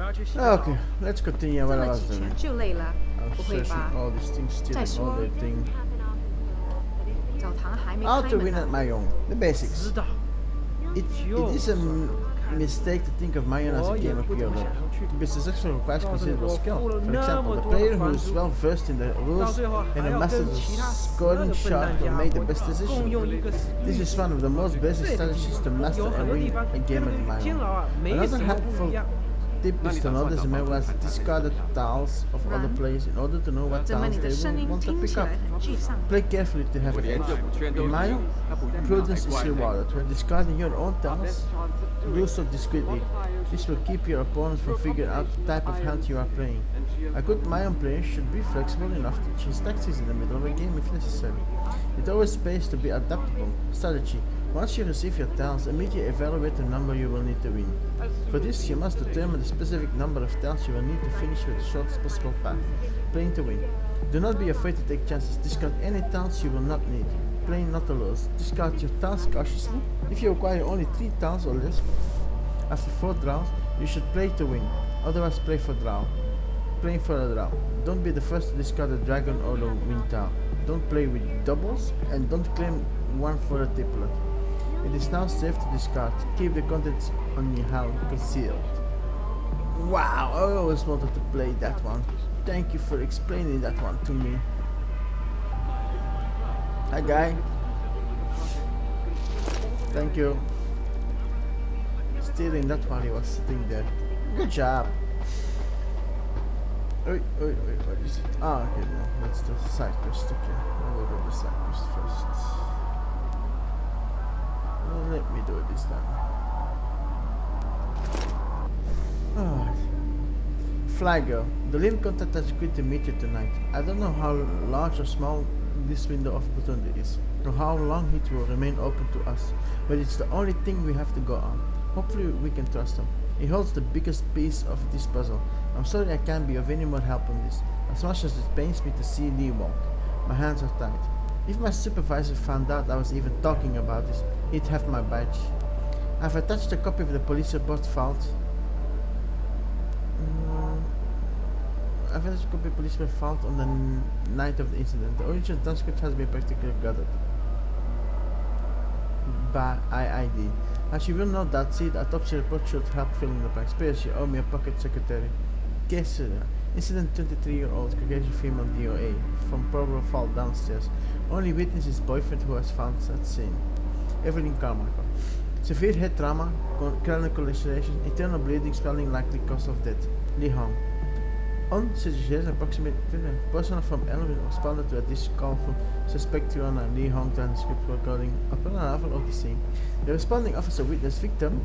Okay, let's continue what I 这么 was 几 doing. 拳就累了， I 不 was 会 searching 吧？ all these things, 再 stealing all 说 the things. 澡堂还没 How 开 to 门 win at 呢。 Mahjong. The basics. It is a mistake to think of Mahjong as a game of pure luck. To be successful requires considerable skill. For example, the player who is well versed in the rules and who masters the scoring shot will make the best decision. This is one of the most basic strategies to master and win a game at Mahjong. Another helpful tip is to notice and memorize the discarded tiles of other players in order to know what 怎么 tiles 你的 they 声 will 音 want to 听 pick 起 up. 来很沮丧？ Play carefully to have an edge. In Mahjong, prudence is rewarded. When discarding your own tiles, do so discreetly. This will keep your opponent from figuring out the type of hand you are playing. A good Mahjong player should be flexible enough to change tactics in the middle of a game if necessary. It always pays to be adaptable. Strategy. Once you receive your tiles, immediately evaluate the number you will need to win. For this, you must determine the specific number of tiles you will need to finish with the shortest possible path. Playing to win. Do not be afraid to take chances. Discard any tiles you will not need. Playing not to lose. Discard your tiles cautiously. If you acquire only 3 tiles or less after 4 draws, you should play to win. Otherwise, play for draw. Playing for a draw. Don't be the first to discard a dragon or the win tile. Don't play with doubles and don't claim one for a triplet. It is now safe to discard. Keep the contents on your hand concealed. Wow, I always wanted to play that one. Thank you for explaining that one to me. Hi guy. Thank you. Stealing that while he was sitting there. Good job. Wait, what is it? Ah, okay, no, that's the side quest. Okay, I'll go to the side quest first. Let me do it this time. Alright. Flagger. The Lin contact has agreed to meet you tonight. I don't know how large or small this window of opportunity is, or how long it will remain open to us, but it's the only thing we have to go on. Hopefully we can trust him. He holds the biggest piece of this puzzle. I'm sorry I can't be of any more help on this, as much as it pains me to see Lee walk. My hands are tied. If my supervisor found out I was even talking about this, he'd have my badge. I've attached a copy of the police report filed. I've attached a copy of the police report filed on the night of the incident. The original transcript has been practically gathered by IID. As you will no doubt see, the autopsy report should help fill in the blanks. P.S. You owe me a pocket secretary. Case Incident 23-year-old Caucasian female DOA from probable fall downstairs. Only witness is boyfriend who was found at scene. Evelyn Carmichael. Severe head trauma, cranial laceration, internal bleeding, swelling likely cause of death. Lee Hong. On suggestion, approximately person from Element responded to a district call from suspect Tiana Lee Hong transcript recording upon arrival of the scene. The responding officer witnessed victim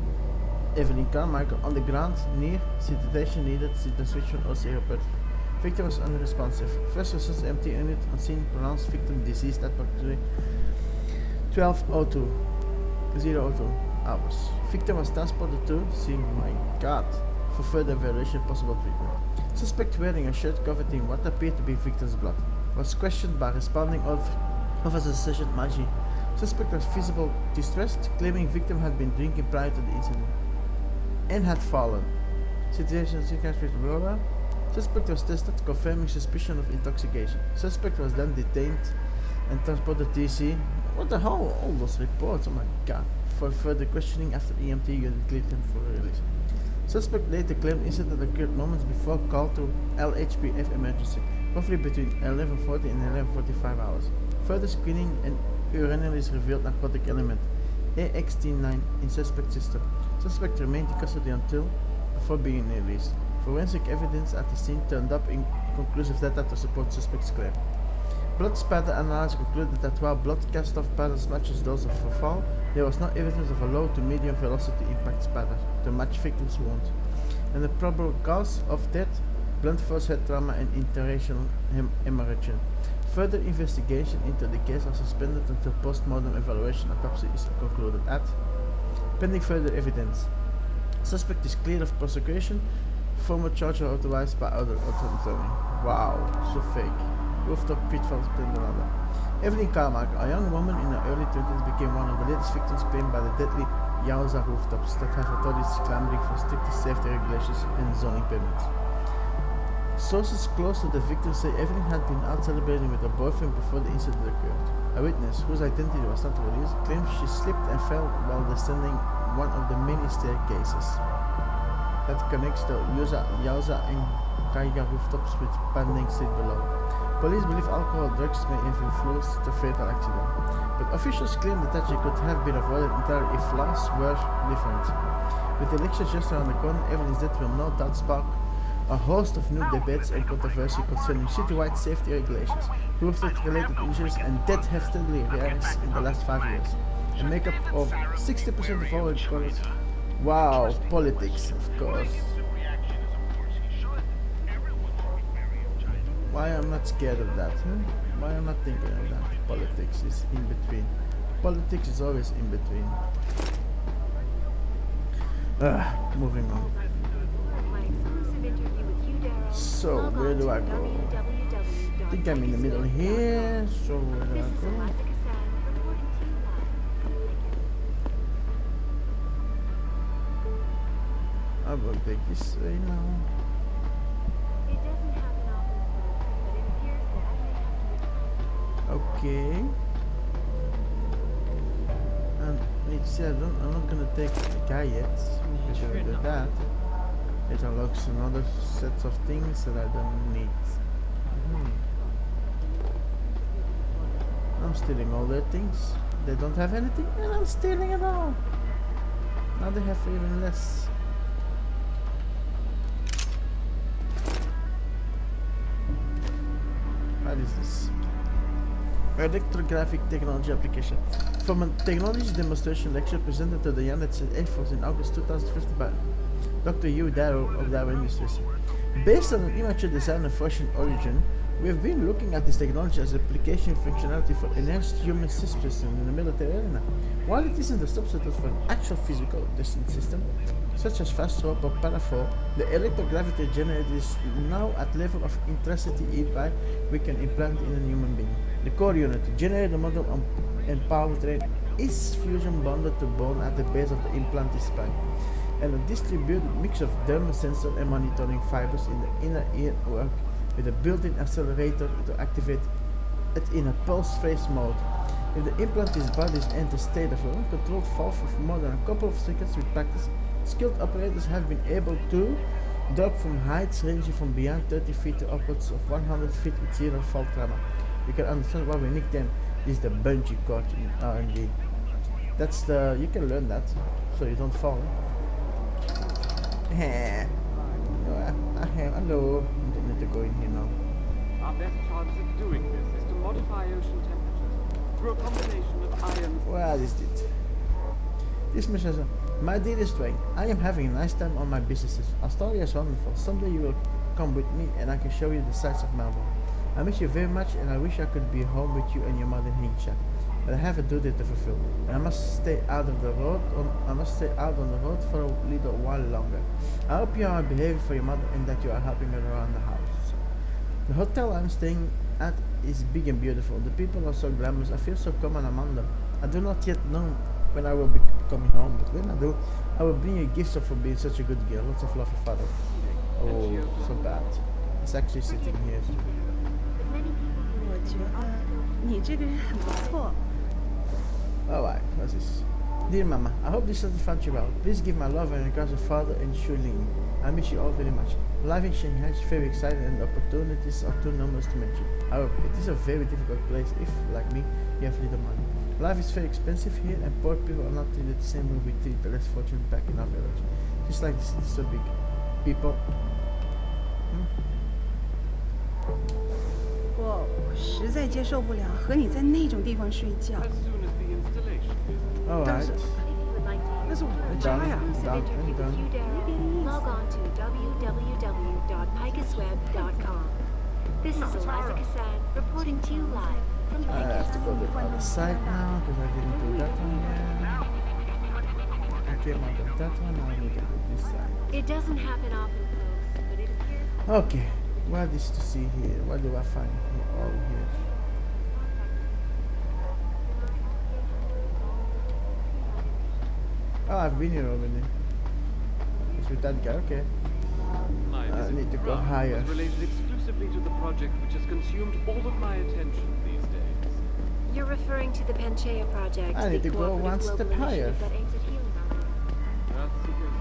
Evelyn Carmichael on the ground near sedation needed transmission or therapy. Victim was unresponsive. First response empty unit on scene pronounced victim deceased at approximately 12:02 hours. Victim was transported to my god for further evaluation and possible treatment. Suspect wearing a shirt covered in what appeared to be victim's blood was questioned by responding officer Sergeant Maggi. Suspect was visibly distressed, claiming victim had been drinking prior to the incident and had fallen. Situation sequence with Aurora. Suspect was tested, confirming suspicion of intoxication. Suspect was then detained and transported to TC. What the hell? All those reports, oh my god. For further questioning after EMT unit cleared him for release. Suspect later claimed incident occurred moments before call to LHPF emergency, roughly between 11:40 and 11:45 hours. Further screening and urinalysis revealed narcotic element AXT9 in suspect system. Suspect remained in custody until before being released. Forensic evidence at the scene turned up in conclusive data to support suspect's claim. Blood spatter analysis concluded that while blood cast off patterns matches those of a fall, there was no evidence of a low to medium velocity impact spatter to match victim's wound. And the probable cause of death, blunt force head trauma and interracial hemorrhage. Further investigation into the case are suspended until post-mortem evaluation autopsy is concluded at. Pending further evidence. Suspect is clear of prosecution, former charge or authorized by other authority. Wow, so fake. Rooftop pitfalls claimed another. Evelyn Carmichael, a young woman in her early 20s, became one of the latest victims claimed by the deadly Yauza rooftops that have authorities clamoring for stricter safety regulations and zoning permits. Sources close to the victim say Evelyn had been out celebrating with her boyfriend before the incident occurred. A witness, whose identity was not released, claims she slipped and fell while descending one of the many staircases that connects the Yauza and Kaiga rooftops with Panding Street below. Police believe alcohol or drugs may have influenced the fatal accident, but officials claim the tragedy could have been avoided entirely if laws were different. With the election just around the corner, Evelyn's death will no doubt spark a host of new debates and controversy concerning citywide safety regulations. Rooftop-related injuries and deaths have steadily risen in the last 5 years, and make up of 60% of all recorded. Wow, politics, of course. Why I'm not scared of that? Why I'm not thinking of that? Politics is in between. Politics is always in between. Moving on. So, where do I go? I think I'm in the middle here, so where do I go? I will take this way now. Okay. And let's see, I'm not gonna take the guy yet. I'm gonna do that. It unlocks another set of things that I don't need. I'm stealing all their things. They don't have anything, and I'm stealing it all. Now they have even less. What is this? Electrographic technology application. From a technology demonstration lecture presented to the United States Air Force in August 2015 by Dr. Hugh Darrow of Darrow Industries. Based on an immature design of Russian origin, we have been looking at this technology as application functionality for enhanced human systems in the military arena. While it isn't a substitute for an actual physical distance system, such as fast rope or parafor, the electrogravity generator is now at level of intensity whereby we can implant in a human being. The core unit, the generator model and powertrain, is fusion bonded to bone at the base of the implant spine, and a distributed mix of dermal sensor and monitoring fibers in the inner earwork with a built-in accelerator to activate it in a pulse phase mode. If the implant is bodies enter state of an uncontrolled fall for more than a couple of seconds with practice, skilled operators have been able to drop from heights ranging from beyond 30 feet to upwards of 100 feet with zero fall trauma. You can understand why we nicknamed this the bungee cord in R&D. That's the, you can learn that, so you don't fall. Hello, I don't need to go in here now. Our best chance of doing this is to modify ocean temperatures through a combination of ions. What is it? This message says, my dearest Dwayne, I am having a nice time on my businesses. Australia is wonderful. Someday you will come with me and I can show you the sights of Melbourne. I miss you very much and I wish I could be home with you and your mother in Hinsha. But I have a duty to fulfill, and I must stay out of the road. I must stay out on the road for a little while longer. I hope you are behaving for your mother and that you are helping her around the house. The hotel I'm staying at is big and beautiful. The people are so glamorous. I feel so calm and among them. I do not yet know when I will be coming home, but when I do, I will bring you gifts for being such a good girl. Lots of love, your father. Oh, so bad. It's actually sitting here. 我觉得你这个人很不错。 Alright, what's this? Dear Mama, I hope this doesn't find you well. Please give my love and regards to Father and Shulin. I miss you all very much. Life in Shanghai is very exciting and the opportunities are too numerous to mention. However, it is a very difficult place if, like me, you have little money. Life is very expensive here and poor people are not treated the same way we treat the less fortunate back in our village. Just like the city is so big. People... 我实在接受不了和你在那种地方睡觉。 As soon as the installation is Alright. 那是我的家 Done, 呀。 done, and done. Log on to www.picasweb.com. This is Eliza Cassan reporting to you live from I have to go to the other side now because I didn't do that one yet. I came out of that one, now I need to go this side. It doesn't happen often, folks, but it appears. Okay, what is to see here? What do I find here? All here. Oh, I've been here already. It's with that guy, okay. My I visit need to to go France higher. was related exclusively to the project which has consumed all of my attention these days. You're referring to the Panchaea project, I need the to go one cooperative step global higher. initiative that aims at healing our world. Earth-seekers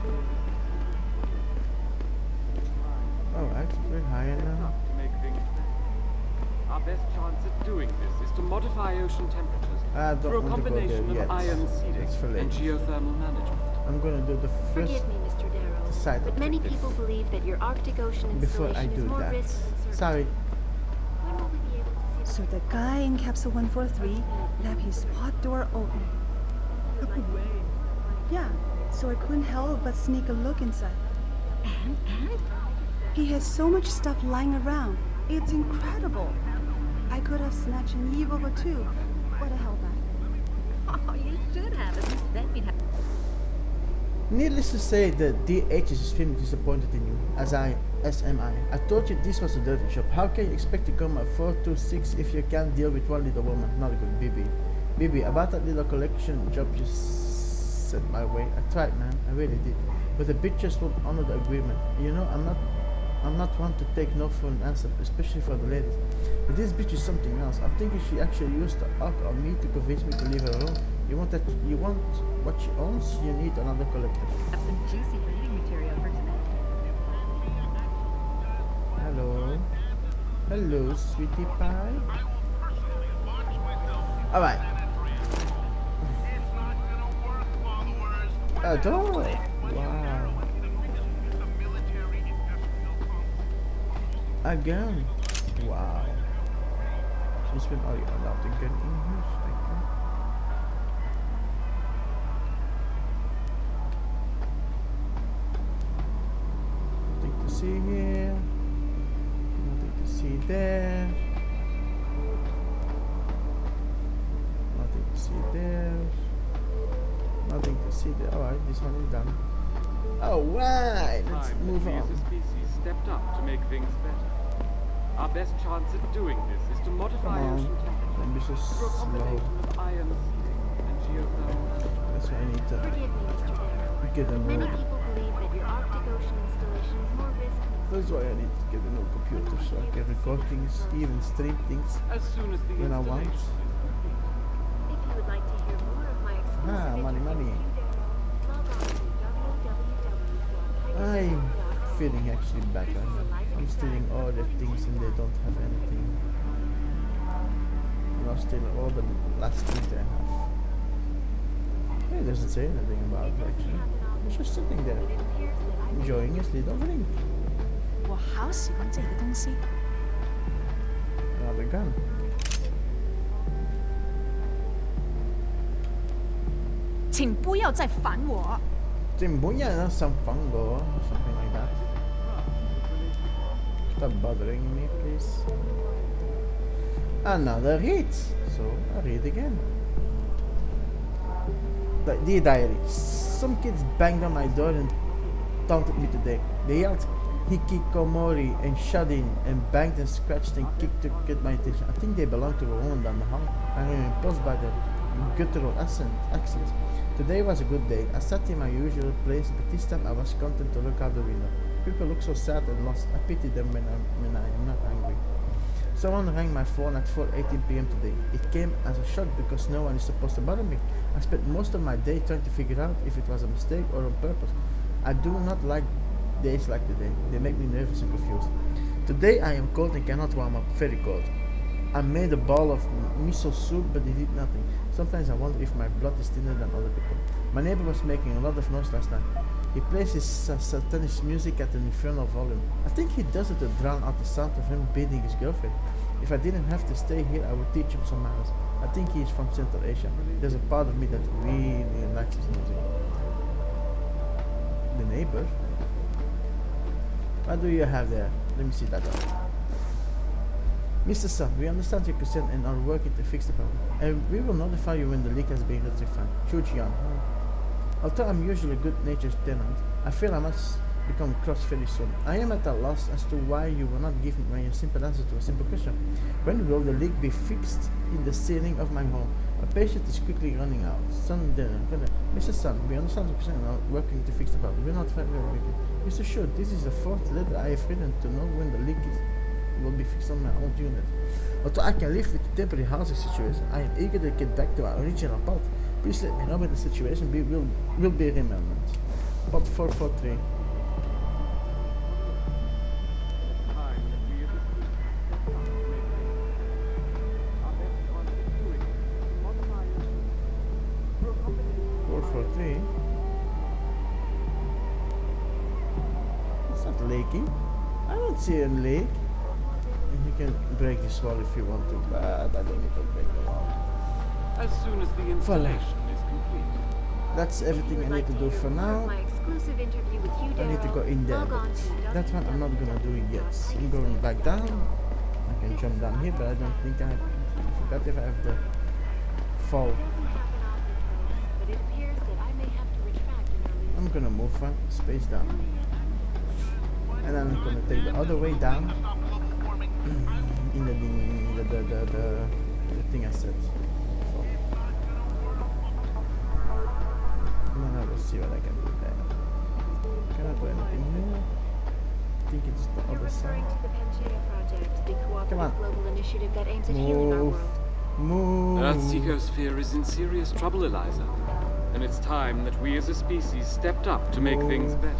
Alright, we're higher now. up to make things better. Our best chance at doing this is to modify ocean temperatures I don't through a want to go combination there yet. of ion seeding It's for and late. geothermal management. I'm gonna do the first Forgive me, Mr. Darrow, side but many objective people believe that your Arctic Ocean before I installation is do more that. risk than certain. Sorry. When will we be able to see So the guy in capsule 143 left his pod door open. Yeah, so I couldn't help but sneak a look inside. And? He has so much stuff lying around. It's incredible. I could have snatched an evil but too. What a hellback. Oh, you should have. At least then we'd have. Needless to say, the DH is extremely disappointed in you, as am I. I told you this was a dirty job. How can you expect to come at 426 if you can't deal with one little woman? Not a good, Bibi. Bibi, about that little collection job you sent my way. I tried, man. I really did. But the bitch just won't honor the agreement. You know, I'm not one to take no for an answer, especially for the ladies. But this bitch is something else. I'm thinking she actually used the arc on me to convince me to leave her alone. You want what she owns? You need another collector. Have some juicy reading material for tonight. Hello. Hello, sweetie pie. Alright. Adore. Wow. Again. Wow. Since when are you allowed to get in here? Thank you. Nothing to see here. Nothing to see there. Nothing to see there. Nothing to see there. Alright, this one is done. Alright, let's Time move that we on. as a species stepped up to make things better. Our best chance at doing this is to modify Come on. ocean temperatures Don't be so through a slow. combination of ion seeding and geothermal management. That's why I need to Forgive me, Mr. Darrow, get a but many new. people believe that your Arctic Ocean installation is more risk than That's why I need to get a new computer so I can record things, even stream things As soon as the when I want. installation is complete. If you would like to hear more of my exclusive Ah, money, money. log on to www.pegasus.com. I'm feeling actually better. I'm stealing all the things and they don't have anything. And I'm stealing all the last things they have. It doesn't say anything about it actually. It's just sitting there, enjoying his little drink. 我好喜欢这个东西。 Another gun. 请不要再烦我。 Timbunya na some fungo, something like that. Stop bothering me, please. Another hit. So I read again. Dear diary. Some kids banged on my door and taunted me today. They yelled hikikomori and shut in and banged and scratched and kicked to get my attention. I think they belong to a woman down the hall. I am impressed by the guttural accent. Today was a good day. I sat in my usual place, but this time I was content to look out the window. People look so sad and lost. I pity them when I am not angry. Someone rang my phone at 4:18 p.m. today. It came as a shock because no one is supposed to bother me. I spent most of my day trying to figure out if it was a mistake or on purpose. I do not like days like today. They make me nervous and confused. Today I am cold and cannot warm up. Very cold. I made a bowl of miso soup, but it did nothing. Sometimes I wonder if my blood is thinner than other people. My neighbor was making a lot of noise last night. He plays his satanic music at an infernal volume. I think he does it to drown out the sound of him beating his girlfriend. If I didn't have to stay here, I would teach him some manners. I think he is from Central Asia. There's a part of me that really likes his music. The neighbor? What do you have there? Let me see that up. Mr. Sun, we understand your concern and are working to fix the problem. And we will notify you when the leak has been rectified. Chujian. Although I'm usually a good-natured tenant, I feel I must become cross very soon. I am at a loss as to why you will not give me a simple answer to a simple question. When will the leak be fixed in the ceiling of my home? My patient is quickly running out. Son, Mr. Sun, we understand the question and are working to fix the problem. We're not very working. Mr. Sure, this is the fourth letter I have written to know when the leak will be fixed on my old unit. Although I can live with the temporary housing situation, I am eager to get back to our original path. Please let me know when the situation will be remembered. Pot 443. It's not leaking. I don't see a leak. You can break this wall if you want to, but I don't need to break the wall. As soon as the installation is complete. That's everything I need to do for now. My exclusive interview with you, I need to go in there. Log on to That one I'm not gonna do it yet. I'm going back down. I can jump down here, but I don't think I forgot if I have the fall. but it appears that I may have to retract in early. I'm gonna move one space down. And then I'm gonna take the other way down. In the thing I said. So. And then I will see what I can do there. Can I do anything here? I think it's the other Referring side. to the Panchaea project, the Come on. cooperative global initiative that aims at healing our Move. world. Move. Earth's ecosphere is in serious trouble, Eliza. And it's time that we as a species stepped up to make things better.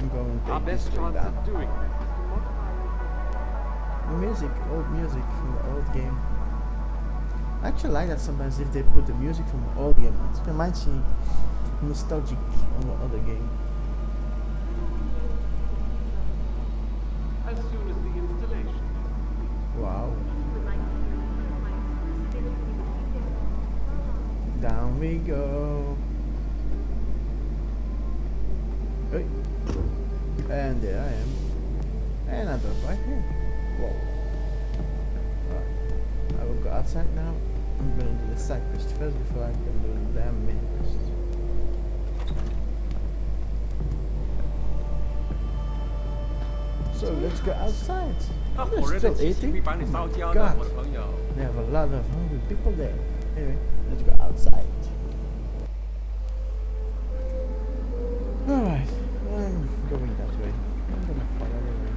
I'm going to Our take this best way chance down. of doing this is to modify Music, old music from the old game. I actually like that sometimes if they put the music from the old game. It reminds me nostalgic on the other game. as soon as the installation is complete. Wow. Down we go. Hey. And there I am. And I drop right here. Whoa. Alright. I will go outside now. I'm gonna do the side quest first before I can do the damn main quest. So let's go outside. They're still eating. Oh my God. They have a lot of hungry people there. Anyway, let's go outside. Alright, I'm going that way. I'm gonna follow the way.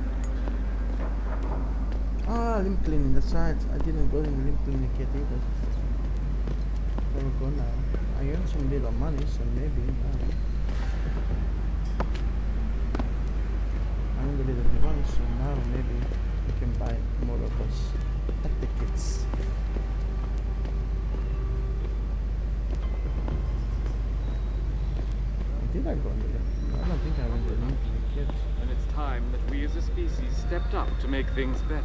Ah, limb cleaning, that's right. I didn't go in limb cleaning yet either. I will go now. I earned some little money, so maybe now. I earned a little bit of money, so now maybe we can buy more of those tickets. Did I go under there? I don't think I went there yet. And it's time that we as a species stepped up to make things better.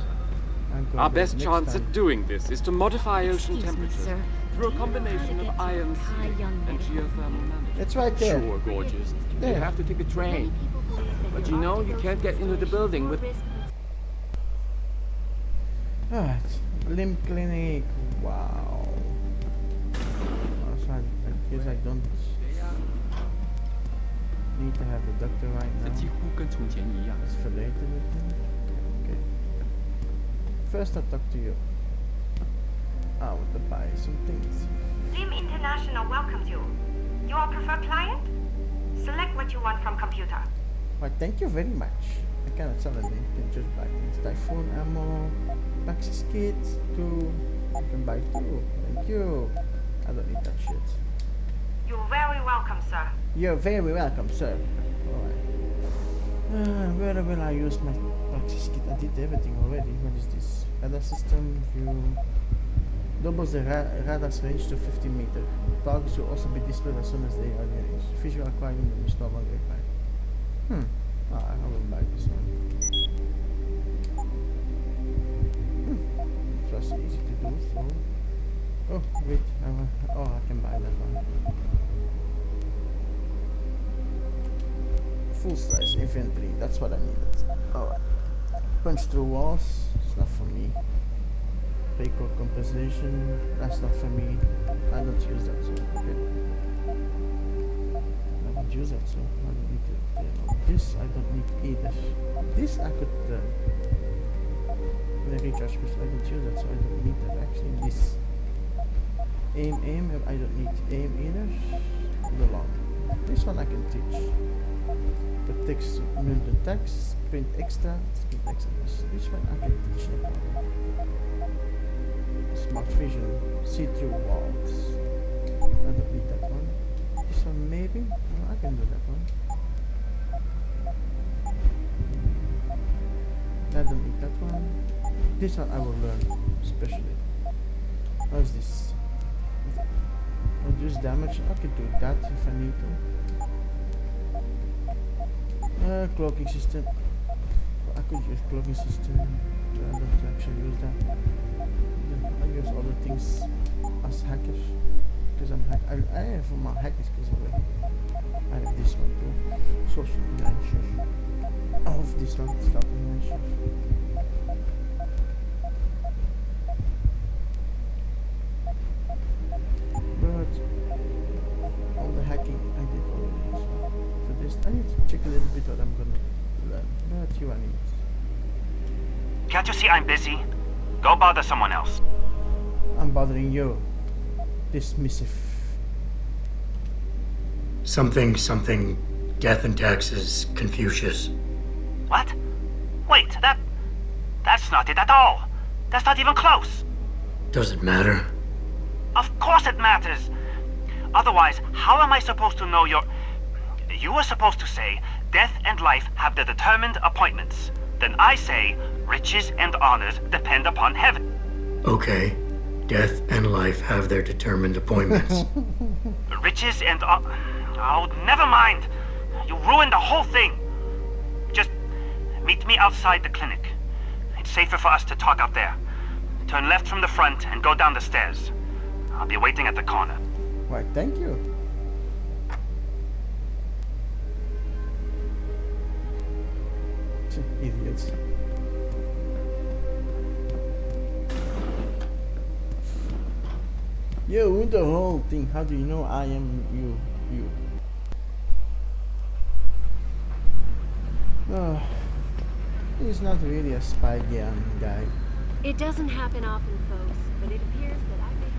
I'm going Our there best next chance time. at doing this is to modify ocean Excuse me, temperatures sir. through a combination of iron Hi, sealing young and man. geothermal management. It's right there. Sure, gorgeous. There. You have to take a Many train. people believe that But your you know, Arctic you can't Ocean get into the installation building will with- risk Alright, limb clinic. Wow. Also, I guess I don't need to have the doctor right 这 now. 几乎跟从前一样。 It's for later with him. Okay. First I'll talk to you. I want to buy some things. Lim International welcomes you. You are preferred client? Select what you want from computer. Why, thank you very much. I cannot sell anything. You can just buy things. Typhoon ammo, Maxis kit, 2. You can buy 2. Thank you. I don't need that shit. You're very welcome, sir. You're very welcome, sir. Alright. Where will I use my Maxis kit? I did everything already. What is this? Radar system view. Doubles the radar's range to 50 meters. Targets will also be displayed as soon as they are in range. Visual acquiring is no longer required. I will buy this one. It was easy to do, so... Oh, wait, I can buy that one. Full size inventory, that's what I needed. Alright. Punch through walls, it's not for me. Paycode compensation, that's not for me. I don't use that, so okay. I don't use that, so I don't need to. This I don't need either. This I could recharge because I don't use that, so I don't need that actually. This aim, I don't need aim either. The long. This one I can teach. Protects immune attacks, sprint extra. This one I can teach, no problem. Smart vision, see through walls. I don't need that one. This one maybe? No, I can do that one. I don't need that one. This one I will learn, especially. How's this? Reduce damage. I can do that if I need to. Cloaking system. I could use cloaking system. But I don't actually use that. I use other things as hackers. Because I'm hack. I have my hacker skills already. I have this one too. Social measures. Of this one, starting measures. But all the hacking I did already. So for this, I need to check a little bit what I'm gonna learn. But you I need. Can't you see I'm busy? Go bother someone else. I'm bothering you. Dismissive. Something, death and taxes, Confucius. What? Wait, that's not it at all. That's not even close. Does it matter? Of course it matters. Otherwise, how am I supposed to know your... You were supposed to say, death and life have their determined appointments. Then I say, riches and honors depend upon heaven. Okay. Death and life have their determined appointments. Riches and... Oh, never mind. You ruined the whole thing. Just meet me outside the clinic. It's safer for us to talk out there. Turn left from the front and go down the stairs. I'll be waiting at the corner. Why, thank you. Idiots. You, the whole thing. How do you know I am you? Oh, he's not really a spy guy. It doesn't happen often, folks, but it appears that I may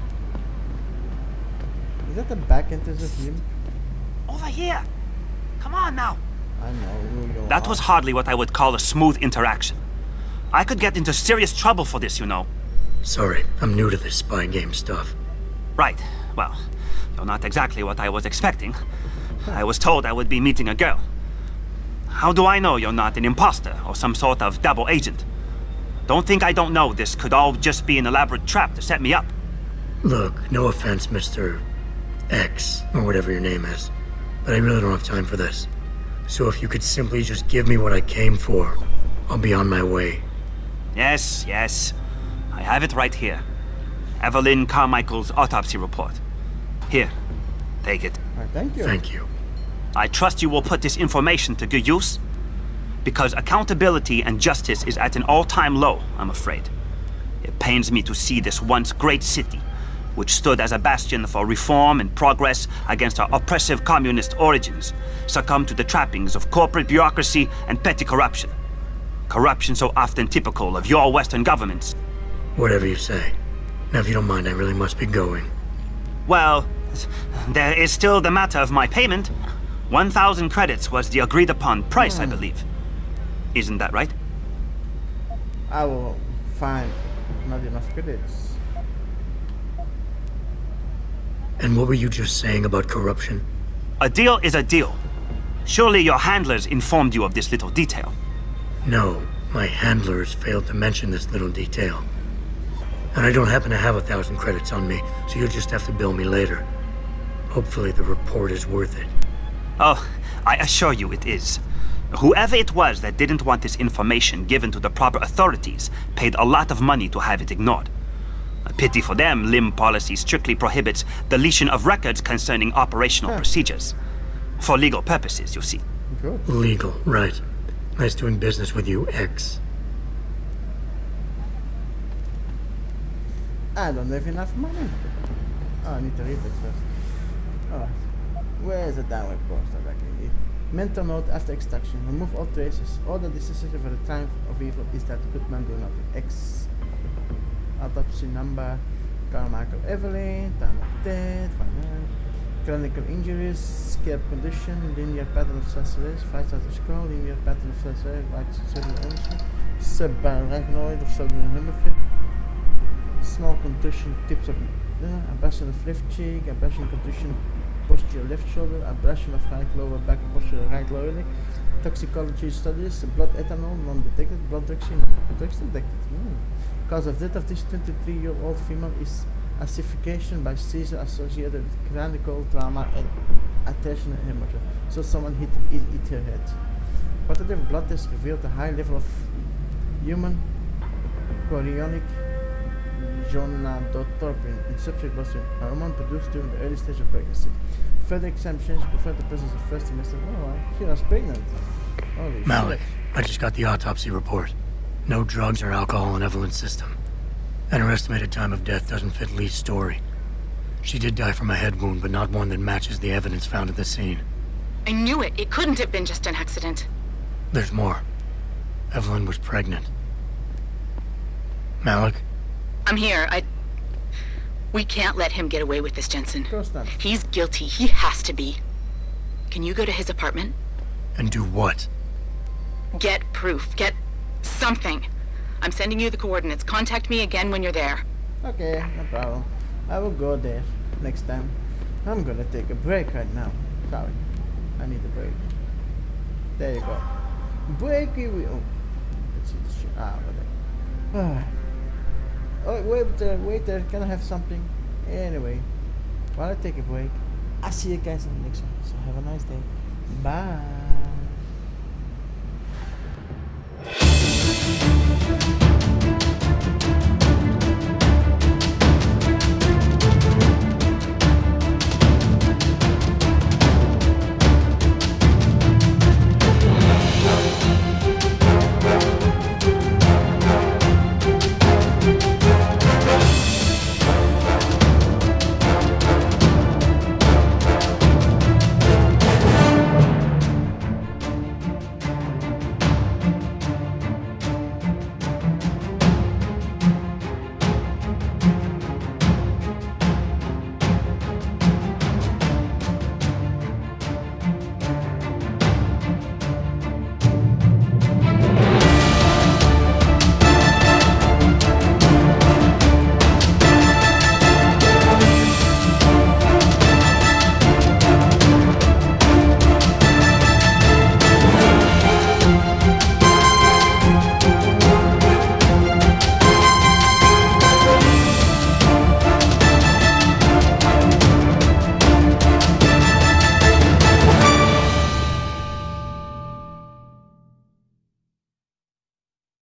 have... Is that the back entrance of him? Over here! Come on now! I know who you That are. was hardly what I would call a smooth interaction. I could get into serious trouble for this, you know. Sorry, I'm new to this spy game stuff. Right. Well, you're not exactly what I was expecting. I was told I would be meeting a girl. How do I know you're not an imposter or some sort of double agent? Don't think I don't know this could all just be an elaborate trap to set me up. Look, no offense, Mr. X, or whatever your name is, but I really don't have time for this. So if you could simply just give me what I came for, I'll be on my way. Yes. I have it right here. Evelyn Carmichael's autopsy report. Here, take it. Thank you. Thank you. I trust you will put this information to good use, because accountability and justice is at an all-time low, I'm afraid. It pains me to see this once great city, which stood as a bastion for reform and progress against our oppressive communist origins, succumb to the trappings of corporate bureaucracy and petty corruption. Corruption so often typical of your Western governments. Whatever you say. Now, if you don't mind, I really must be going. Well, there is still the matter of my payment. 1,000 credits was the agreed upon price, I believe. Isn't that right? I will find not enough credits. And what were you just saying about corruption? A deal is a deal. Surely your handlers informed you of this little detail. No, my handlers failed to mention this little detail. And I don't happen to have 1,000 credits on me, so you'll just have to bill me later. Hopefully the report is worth it. Oh, I assure you it is. Whoever it was that didn't want this information given to the proper authorities paid a lot of money to have it ignored. A pity for them, LIM policy strictly prohibits deletion of records concerning operational procedures. For legal purposes, you see. Good. Legal, right. Nice doing business with you, X. I don't have enough money. Oh, I need to read it first. Alright. Where's the downward course that I can eat? Mental note after extraction. Remove all traces. All that is necessary for the time of evil is that good man do nothing. X. Autopsy number. Carmichael Evelyn. Time of death. Clinical injuries. Scalp condition. Linear pattern of laceration. 5 sides of skull. Linear pattern of laceration. Right cerebral energy. Subarachnoid of southern hemisphere. Small contusion. Tips of abrasion of left cheek. Abrasion contusion. Posterior left shoulder, abrasion of right lower back, posterior right lower leg. Toxicology studies, blood ethanol, non-detected, blood drugs detected. Cause of death of this 23-year-old female is asphyxiation by seizure associated with cranial trauma and attention hemorrhage. So someone hit her head. Quantitative blood test revealed a high level of human chorionic gonadotropin in subject bloodstream, a hormone produced during the early stage of pregnancy. Further examinations confirmed the presence of first trimester. Oh, she was pregnant. Holy Malik, shit. I just got the autopsy report. No drugs or alcohol in Evelyn's system. And her estimated time of death doesn't fit Lee's story. She did die from a head wound, but not one that matches the evidence found at the scene. I knew it. It couldn't have been just an accident. There's more. Evelyn was pregnant. Malik? I'm here. We can't let him get away with this, Jensen. Of course not. He's guilty. He has to be. Can you go to his apartment? And do what? Get proof. Get something. I'm sending you the coordinates. Contact me again when you're there. Okay, no problem. I will go there next time. I'm gonna take a break right now. Sorry. I need a break. There you go. Breaky wheel. Let's see this shit. Whatever. Oh, waiter, can I have something? Anyway, while I take a break, I'll see you guys in the next one. So have a nice day. Bye.